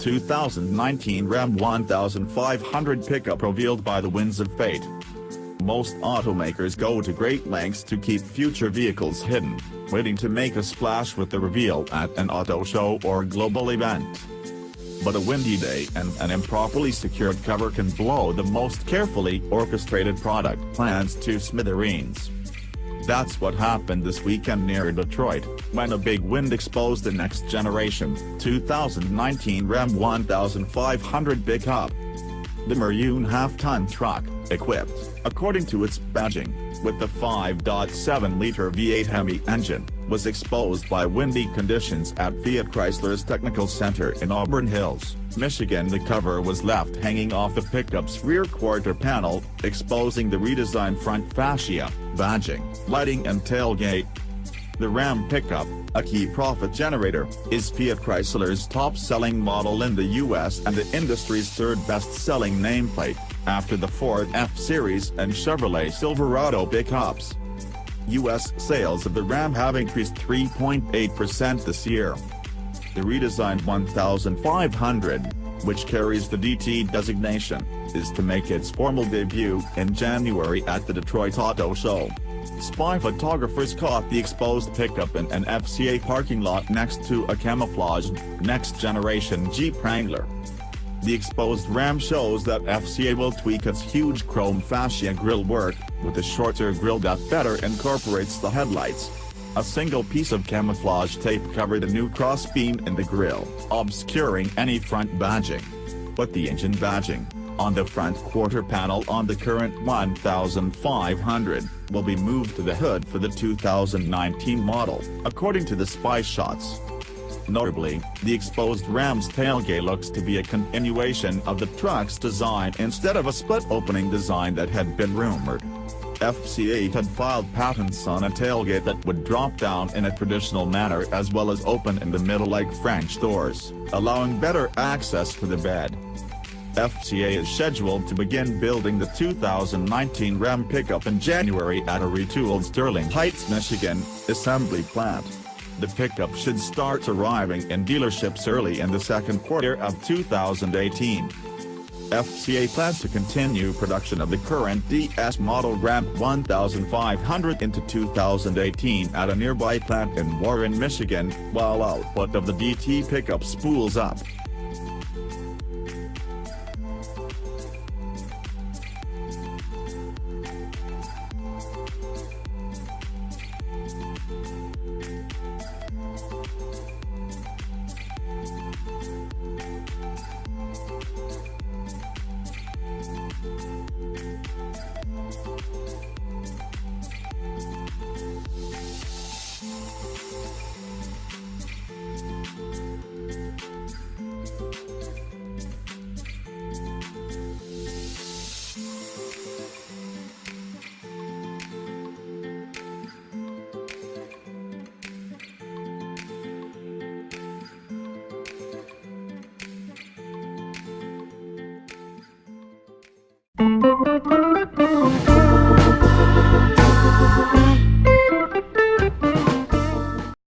2019 Ram 1500 pickup revealed by the winds of fate. Most automakers go to great lengths to keep future vehicles hidden, waiting to make a splash with the reveal at an auto show or global event. But a windy day and an improperly secured cover can blow the most carefully orchestrated product plans to smithereens. That's what happened this weekend near Detroit, when a big wind exposed the next generation 2019 Ram 1500 pickup. The maroon half-ton truck, equipped, according to its badging, with the 5.7-liter V8 Hemi engine, was exposed by windy conditions at Fiat Chrysler's Technical Center in Auburn Hills, Michigan. The cover was left hanging off the pickup's rear quarter panel, exposing the redesigned front fascia, badging, lighting and tailgate. The Ram pickup, a key profit generator, is Fiat Chrysler's top-selling model in the US and the industry's third best-selling nameplate, after the Ford F-Series and Chevrolet Silverado pickups. US sales of the Ram have increased 3.8% this year. The redesigned 1500, which carries the DT designation, is to make its formal debut in January at the Detroit Auto Show. Spy photographers caught the exposed pickup in an FCA parking lot next to a camouflaged, next-generation Jeep Wrangler. The exposed Ram shows that FCA will tweak its huge chrome fascia grille work, with a shorter grille that better incorporates the headlights. A single piece of camouflage tape covered a new crossbeam in the grille, obscuring any front badging. But the engine badging, on the front quarter panel on the current 1500, will be moved to the hood for the 2019 model, according to the spy shots. Notably, the exposed Ram's tailgate looks to be a continuation of the truck's design instead of a split-opening design that had been rumored. FCA had filed patents on a tailgate that would drop down in a traditional manner as well as open in the middle like French doors, allowing better access to the bed. FCA is scheduled to begin building the 2019 Ram pickup in January at a retooled Sterling Heights, Michigan, assembly plant. The pickup should start arriving in dealerships early in the second quarter of 2018. FCA plans to continue production of the current DS model Ram 1500 into 2018 at a nearby plant in Warren, Michigan, while output of the DT pickup spools up.